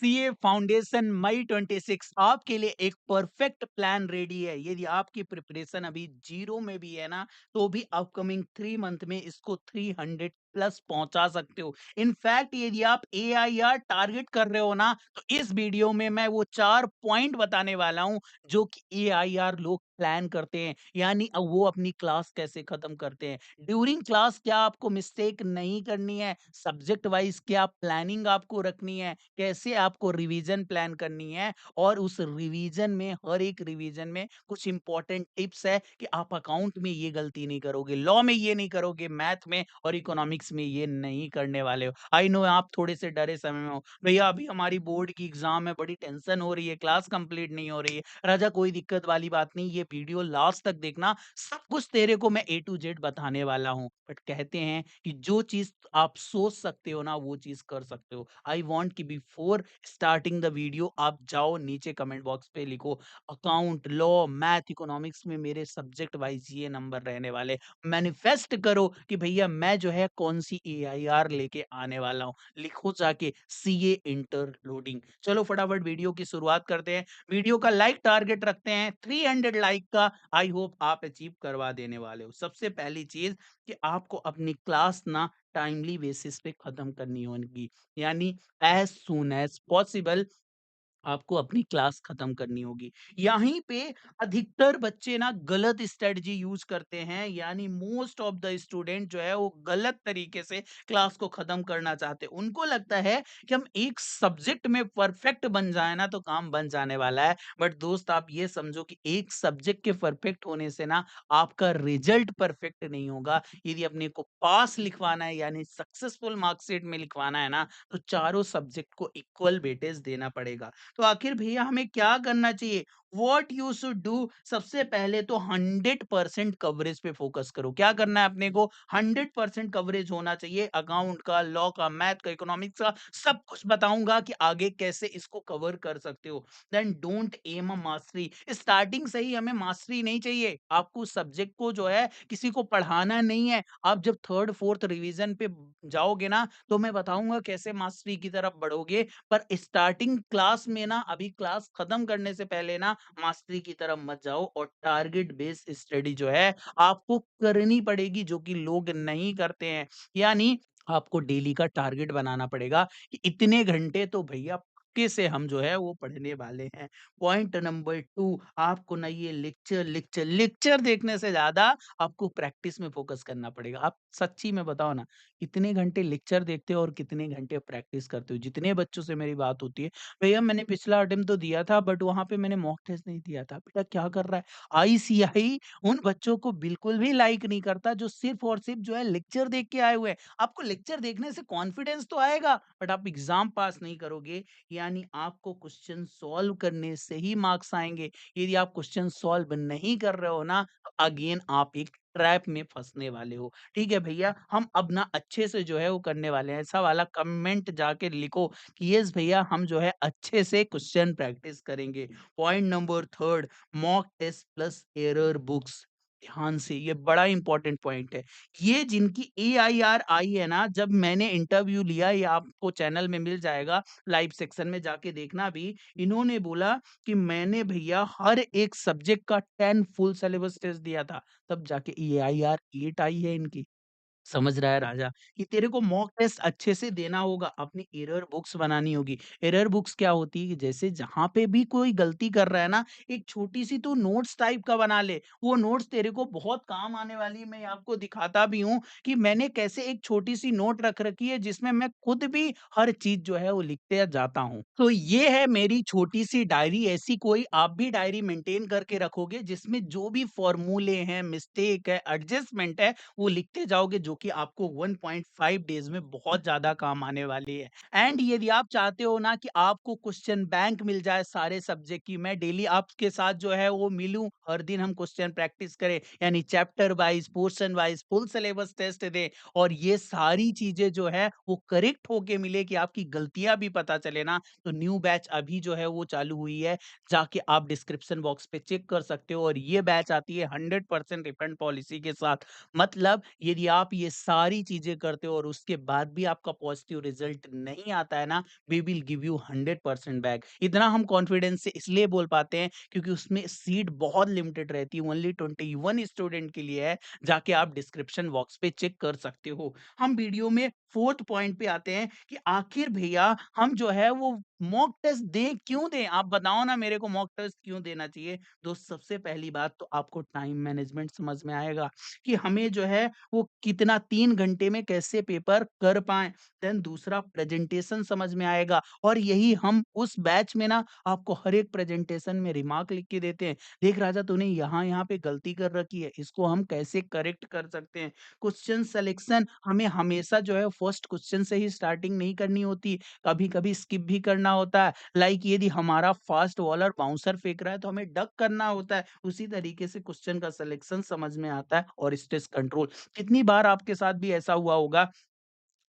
CA foundation मई 26 आपके लिए एक परफेक्ट प्लान रेडी है। यदि आपकी प्रिपरेशन अभी जीरो में भी है ना, तो भी अपकमिंग 3 मंथ में इसको 300 प्लस पहुंचा सकते हो। इनफैक्ट यदि आप एआईआर टारगेट कर रहे हो ना, तो इस वीडियो में मैं वो 4 पॉइंट बताने वाला हूं जो कि एआईआर लोग प्लान करते हैं, यानी वो अपनी क्लास कैसे खत्म करते हैं। ड्यूरिंग क्लास क्या आपको मिस्टेक नहीं करनी है, सब्जेक्ट वाइज क्या प्लानिंग आपको रखनी है, कैसे आपको रिवीजन प्लान करनी है, और उस रिवीजन में हर एक रिवीजन में कुछ इंपॉर्टेंट टिप्स है कि आप अकाउंट में ये गलती नहीं करोगे, लॉ में ये नहीं करोगे, मैथ में और इकोनॉमिक्स में ये नहीं करने वाले हो। आई नो आप थोड़े से डरे समय में हो, भैया अभी हमारी बोर्ड की एग्जाम है, बड़ी टेंशन हो रही है, क्लास कंप्लीट नहीं हो रही है। राजा कोई दिक्कत वाली बात नहीं, ये वीडियो लास्ट तक देखना, सब कुछ तेरे को मैं ए टू जेड बताने वाला हूँ। बट कहते हैं कि जो चीज आप सोच सकते हो ना, वो चीज कर सकते हो। आई वॉन्ट कि बिफोर स्टार्टिंग द वीडियो आप जाओ नीचे कमेंट बॉक्स पे लिखो अकाउंट, लॉ, मैथ, इकोनॉमिक्स में मेरे सब्जेक्ट वाइज ये नंबर रहने वाले। मैनिफेस्ट करो कि भैया मैं जो है कौन सी एआईआर लेके आने वाला हूँ। लिखो जाके सीए इंटरलोडिंग। चलो फटाफट वीडियो की शुरुआत करते हैं। वीडियो का लाइक टारगेट रखते हैं 300 लाइक का। आई होप आप अचीव करवा देने वाले हो। सबसे पहली चीज कि आपको अपनी क्लास ना टाइमली बेसिस पे खत्म करनी होगी, यानी एज सून एज पॉसिबल आपको अपनी क्लास खत्म करनी होगी। यहीं पे अधिकतर बच्चे ना गलत स्ट्रेटजी यूज करते हैं, यानी मोस्ट ऑफ द स्टूडेंट जो है वो गलत तरीके से क्लास को खत्म करना चाहते हैं। उनको लगता है कि हम एक सब्जेक्ट में परफेक्ट बन जाए ना तो काम बन जाने वाला है। बट दोस्त आप ये समझो कि एक सब्जेक्ट के परफेक्ट होने से ना आपका रिजल्ट परफेक्ट नहीं होगा। यदि अपने को पास लिखवाना है यानी सक्सेसफुल मार्कशीट में लिखवाना है ना, तो चारों सब्जेक्ट को इक्वल वेटेज देना पड़ेगा। तो आखिर भैया हमें क्या करना चाहिए? व्हाट यू शुड डू, सबसे पहले तो 100% कवरेज पे फोकस करो। क्या करना है अपने को? 100% कवरेज होना चाहिए। अकाउंट का, लॉ का, मैथ का, इकोनॉमिक्स का, सब कुछ बताऊंगा कि आगे कैसे इसको कवर कर सकते हो। Then don't aim a mastery. Starting से ही हमें मास्टरी नहीं चाहिए। आपको सब्जेक्ट को जो है किसी को पढ़ाना नहीं है। आप जब थर्ड फोर्थ रिवीजन पे जाओगे ना, तो मैं बताऊंगा कैसे मास्टरी की तरफ बढ़ोगे। पर स्टार्टिंग क्लास में ना, अभी क्लास खत्म करने से पहले ना मास्टरी की तरफ मत जाओ, और टारगेट बेस्ड स्टडी जो है आपको करनी पड़ेगी, जो कि लोग नहीं करते हैं। यानी आपको डेली का टारगेट बनाना पड़ेगा कि इतने घंटे तो भैया पक्के से हम जो है वो पढ़ने वाले हैं। पॉइंट नंबर 2, आपको ना ये लेक्चर लेक्चर लेक्चर देखने से ज्यादा आपको प्रैक्टिस में फोकस करना पड़ेगा। आप सच्ची में बताओ ना, कितने घंटे लेक्चर देखते हो और कितने घंटे प्रैक्टिस करते हो? जितने बच्चों से मेरी बात होती है, भैया मैंने पिछला अटेम्प्ट तो दिया था बट वहां पे मैंने मॉक टेस्ट नहीं दिया था। बेटा क्या कर रहा है? आईसीआई उन बच्चों को बिल्कुल भी लाइक नहीं करता जो सिर्फ और सिर्फ जो है लेक्चर देख के आए हुए हैं। आपको लेक्चर देखने से कॉन्फिडेंस तो आएगा, बट आप एग्जाम पास नहीं करोगे। यानी आपको क्वेश्चन सॉल्व करने से ही मार्क्स आएंगे। यदि आप क्वेश्चन सॉल्व नहीं कर रहे हो ना, अगेन आप एक ट्रैप में फंसने वाले हो। ठीक है भैया, हम अब ना अच्छे से जो है वो करने वाले हैं। ऐसा वाला कमेंट जाके लिखो कि यस भैया हम जो है अच्छे से क्वेश्चन प्रैक्टिस करेंगे। Point number 3, mock test plus error books. ध्यान से, ये बड़ा इंपॉर्टेंट पॉइंट है। ये जिनकी एआईआर आई है ना, जब मैंने इंटरव्यू लिया, ये आपको चैनल में मिल जाएगा, लाइव सेक्शन में जाके देखना भी। इन्होंने बोला कि मैंने भैया हर एक सब्जेक्ट का 10 फुल सिलेबस टेस्ट दिया था, तब जाके एआईआर 8 आई है इनकी। समझ रहा है राजा कि तेरे को मॉक टेस्ट अच्छे से देना होगा, अपनी एरर बुक्स बनानी होगी। एरर बुक्स क्या होती है कि जैसे जहां पे भी कोई गलती कर रहा है ना, एक छोटी सी तो नोट्स टाइप का बना ले। वो नोट्स तेरे को बहुत काम आने वाली है। मैं आपको दिखाता भी हूँ कि मैंने कैसे एक छोटी सी नोट रख रखी है जिसमें मैं खुद भी हर चीज जो है वो लिखते जाता हूँ। तो ये है मेरी छोटी सी डायरी। ऐसी कोई आप भी डायरी मेंटेन करके रखोगे जिसमें जो भी फॉर्मूले हैं, मिस्टेक है, एडजस्टमेंट है, वो लिखते जाओगे, जो कि आपको 1.5 डेज में बहुत ज्यादा काम आने वाली है। एंड यदि आप चाहते हो ना कि आपको क्वेश्चन बैंक मिल जाए सारे सब्जेक्ट की, मैं डेली आपके साथ जो है वो मिलूं, हर दिन हम क्वेश्चन प्रैक्टिस करें, यानी chapter wise, portion wise full syllabus test दें, और ये सारी चीजें जो है वो करेक्ट होके मिले, कि आपकी गलतियां भी पता चले ना, तो न्यू बैच अभी जो है वो चालू हुई है। जाके आप डिस्क्रिप्शन बॉक्स पे चेक कर सकते हो। और ये बैच आती है 100% रिफंड पॉलिसी के साथ। मतलब यदि आप ये सारी चीज़ें करते हो और उसके बाद भी आपका पॉजिटिव रिजल्ट नहीं आता है ना, we will give you 100% back. इतना हम कॉन्फिडेंस से इसलिए बोल पाते हैं क्योंकि उसमें सीट बहुत लिमिटेड रहती है, ओनली 21 स्टूडेंट के लिए है, जाके आप डिस्क्रिप्शन बॉक्स पे चेक कर सकते हो। हम वीडियो में 4th पॉइंट पे आते हैं कि आखिर भैया हम जो है वो मॉक टेस्ट दें, क्यों दें? आप बताओ ना मेरे को मॉक टेस्ट क्यों देना चाहिए? दोस्त सबसे पहली बात तो आपको टाइम मैनेजमेंट समझ में आएगा कि हमें जो है वो कितना 3 घंटे में कैसे पेपर कर पाएँ। देन दूसरा प्रेजेंटेशन समझ में आएगा और यही हम उस बैच में ना आपको हर एक प्रेजेंटेशन में रिमार्क लिख के देते हैं। देख राजा तूने यहाँ-यहाँ पे गलती कर रखी है, इसको हम कैसे करेक्ट कर सकते हैं। क्वेश्चन सिलेक्शन हमें हमेशा जो है फर्स्ट क्वेश्चन से ही स्टार्टिंग नहीं करनी होती, कभी-कभी स्किप भी करना होता है। लाइक यदि हमारा फास्ट बॉलर बाउंसर फेंक रहा है तो हमें डक करना होता है। उसी तरीके से क्वेश्चन का सिलेक्शन समझ में आता है और स्ट्रेस कंट्रोल। कितनी बार आपके साथ भी ऐसा हुआ होगा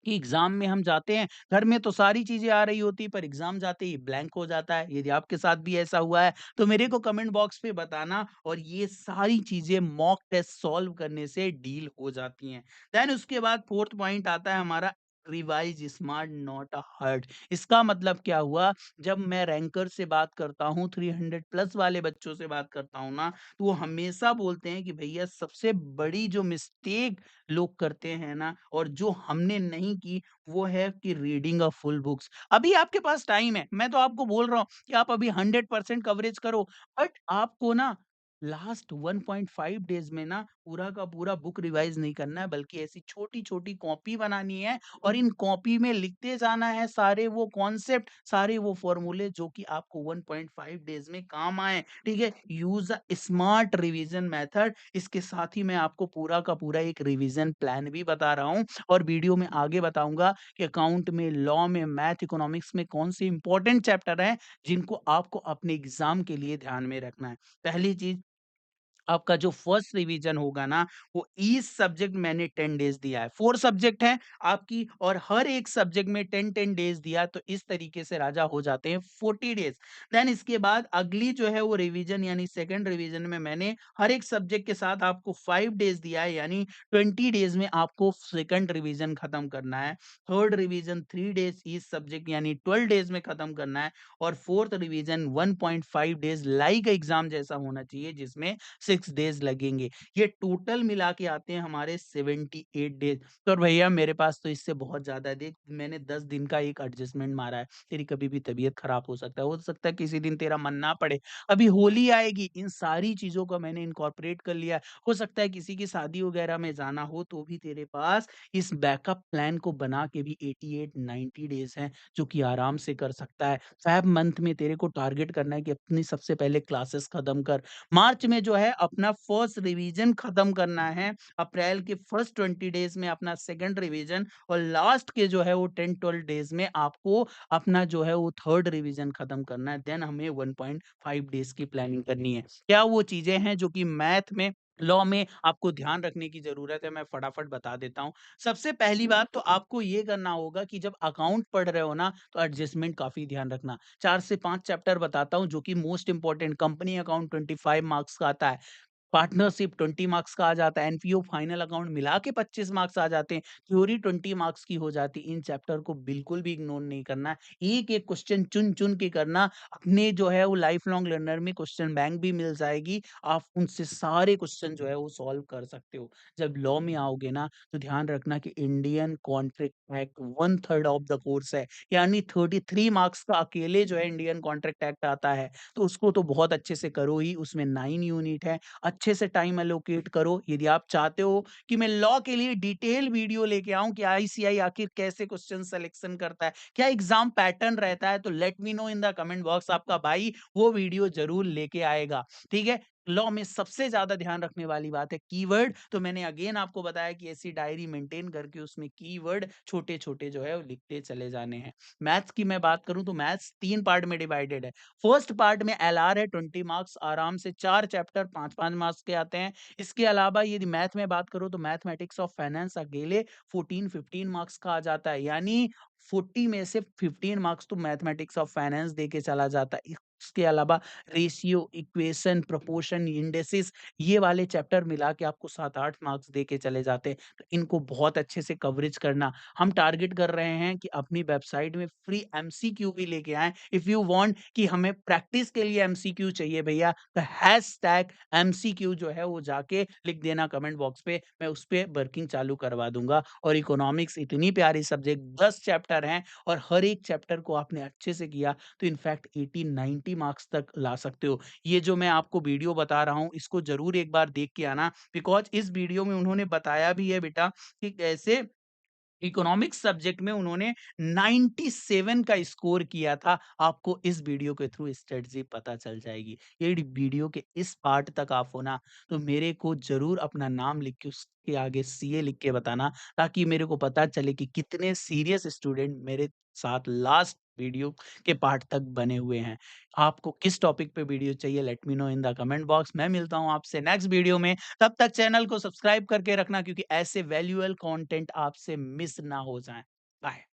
कि एग्ज़ाम में हम जाते हैं, घर में तो सारी चीज़ें आ रही होती हैं, पर एग्ज़ाम जाते ही ब्लैंक हो जाता है। यदि आपके साथ भी ऐसा हुआ है, तो मेरे को कमेंट बॉक्स पे बताना और ये सारी चीज़ें मॉक टेस्ट सॉल्व करने से डील हो जाती हैं। देन उसके बाद 4th पॉइंट आता है हमारा रिवाइज़ स्मार्ट नॉट हार्ड। इसका मतलब क्या हुआ, जब मैं रैंकर से बात करता हूँ, 300 प्लस वाले बच्चों से बात करता हूँ ना, तो वो हमेशा बोलते हैं कि भैया सबसे बड़ी जो मिस्टेक लोग करते हैं ना और जो हमने नहीं की वो है कि रीडिंग अ फुल बुक्स। अभी आपके पास टाइम है, मैं तो आपको बोल रहा हूँ कि आप अभी 100% कवरेज करो, बट आपको ना लास्ट 1.5 डेज में ना पूरा का पूरा बुक रिवाइज नहीं करना है, बल्कि ऐसी छोटी-छोटी कॉपी बनानी है और इन कॉपी में लिखते जाना है सारे वो कॉन्सेप्ट, सारे वो फॉर्मूले जो कि आपको 1.5 डेज में काम आए, ठीक है? Use a smart revision method. इसके साथ ही मैं आपको पूरा का पूरा एक रिवीजन प्लान भी बता रहा हूँ और वीडियो में आगे बताऊँगा कि अकाउंट में, लॉ में, मैथ, इकोनॉमिक्स में कौन से इंपॉर्टेंट चैप्टर हैं, जिनको आपको अपने एग्ज़ाम के लिए ध्यान में रखना है। पहली चीज़, आपका जो फर्स्ट रिवीजन होगा ना, वो ईच सब्जेक्ट मैंने 10 डेज़ दिया है। 4 सब्जेक्ट हैं आपकी और हर एक सब्जेक्ट में 10-10 डेज़ दिया, तो इस तरीके से राजा हो जाते हैं 40 डेज़। देन इसके बाद अगली जो है वो रिवीजन यानी सेकंड रिवीजन में मैंने हर एक सब्जेक्ट के साथ आपको 5 डेज़ दिया है, यानी 20 डेज़ में आपको सेकंड रिवीजन खत्म करना है। Third revision 3 days each subject यानी 12 डेज़ में खत्म करना है और fourth revision 1.5 days like exam जैसा होना चाहिए, जिसमें 6 डेज़ लगेंगे। ये टोटल मिला के आते हैं हमारे 78 डेज़। तो भैया मेरे पास तो इससे बहुत ज़्यादा है। देख मैंने 10 दिन का एक एडजस्टमेंट मारा है। तेरी कभी भी तबीयत खराब हो सकता है किसी दिन तेरा मन ना पड़े। अभी होली आएगी, इन सारी चीज़ों को मैंने इनकॉर्पोरेट कर लिया है। हो सकता है किसी की शादी वगैरह में जाना हो तो भी तेरे पास इस बैकअप प्लान को बना के भी 88-90 डेज़ हैं, जो कि आराम से कर सकता है। फ़ेब मंथ में तेरे को टारगेट करना है कि अपनी सबसे पहले क्लासेस खत्म कर। मार्च में जो है अपना फर्स्ट रिवीजन खत्म करना है, अप्रैल के फर्स्ट 20 डेज़ में अपना सेकंड रिवीजन और लास्ट के जो है वो 10-12 डेज़ में आपको अपना जो है वो थर्ड रिवीजन खत्म करना है। देन हमें 1.5 डेज़ की प्लानिंग करनी है। क्या वो चीज़ें हैं जो कि मैथ में, लॉ में आपको ध्यान रखने की ज़रूरत है, मैं फटाफट बता देता हूँ। सबसे पहली बात तो आपको ये करना होगा कि जब अकाउंट पढ़ रहे हो ना, तो एडजस्टमेंट काफ़ी ध्यान रखना। 4 से 5 चैप्टर बताता हूँ जो कि most important, company account 25 marks का आता है। पार्टनरशिप 20 मार्क्स का आ जाता है, एनपीओ फाइनल अकाउंट मिला के 25 मार्क्स आ जाते हैं, थ्योरी 20 मार्क्स की हो जाती है। इन चैप्टर को बिल्कुल भी इग्नोर नहीं करना है। एक-एक क्वेश्चन चुन-चुन के करना, अपने जो है वो लाइफ लॉन्ग लर्नर में क्वेश्चन बैंक भी मिल जाएगी, आप उनसे सारे क्वेश्चन जो है वो सॉल्व कर सकते हो। जब लॉ में आओगे ना, तो ध्यान रखना कि Indian contract act 1/3 of the course है, यानी 33 मार्क्स का अकेले जो है इंडियन कॉन्ट्रैक्ट एक्ट आता है, तो उसको तो बहुत अच्छे से करो ही, उसमें 9 यूनिट है। अच्छे से टाइम एलोकेट करो। यदि आप चाहते हो कि मैं लॉ के लिए डिटेल वीडियो लेके आऊँ कि आईसीआई आखिर कैसे क्वेश्चन सिलेक्शन करता है, क्या एग्ज़ाम पैटर्न रहता है, तो let me know in the comment box, आपका भाई वो वीडियो ज़रूर लेके आएगा, ठीक है? लॉ में सबसे ज़्यादा ध्यान रखने वाली बात है कीवर्ड, तो मैंने अगेन आपको बताया कि ऐसी डायरी मेंटेन करके उसमें कीवर्ड छोटे-छोटे जो है वो लिखते चले जाने हैं। मैथ्स की मैं बात करूँ तो मैथ्स 3 पार्ट में डिवाइडेड है। फर्स्ट पार्ट में एलआर है 20 मार्क्स, आराम से 4 चैप्टर 5-5 मार्क्स के आते हैं। इसके अलावा यदि मैथ में बात करूँ तो मैथमेटिक्स ऑफ फाइनेंस अकेले 14-15 मार्क्स का आ जाता है। यानी 40 में से 15 मार्क्स तो मैथमेटिक्स ऑफ फाइनेंस दे के चला जाता है। इसके अलावा रेशियो, इक्वेशन, प्रोपोर्शन, इंडेसिस ये वाले चैप्टर मिला के आपको 7-8 मार्क्स दे के चले जाते हैं। तो इनको बहुत अच्छे से कवरेज करना। हम टारगेट कर रहे हैं कि अपनी वेबसाइट में फ्री एमसीक्यू भी लेके आएँ। इफ यू वांट कि हमें प्रैक्टिस के लिए एमसीक्यू चाहिए भैया, तो हैशटैग एमसीक्यू जो है वो जाके लिख देना कमेंट बॉक्स पे, मैं उस पे वर्किंग चालू करवा दूँगा। और इकोनॉमिक्स इतनी प्यारी सब्जेक्ट 10 चैप्टर हैं और हर एक चैप्टर को आपने अच्छे से किया तो इनफैक्ट 80-90 मार्क्स तक ला सकते हो। ये जो मैं आपको वीडियो बता रहा हूँ इसको ज़रूर एक बार देख के आना, बिकॉज़ इस वीडियो में उन्होंने बताया भी है बेटा कि कैसे इकोनॉमिक्स सब्जेक्ट में उन्होंने 97 का स्कोर किया था। आपको इस वीडियो के थ्रू स्ट्रैटेजी पता चल जाएगी। ये वीडियो के इस पार्ट तक आप हो ना, तो मेरे को ज़रूर अपना नाम लिख के उसके आगे सीए लिख के बताना, ताकि मेरे को पता चले कि कितने सीरियस स्टूडेंट मेरे साथ लास्ट वीडियो के पार्ट तक बने हुए हैं। आपको किस टॉपिक पे वीडियो चाहिए, let me know in the comment box. मैं मिलता हूँ आपसे नेक्स्ट वीडियो में। तब तक चैनल को सब्सक्राइब करके रखना, क्योंकि ऐसे वैल्यूएबल कंटेंट आपसे मिस ना हो जाएँ। बाय।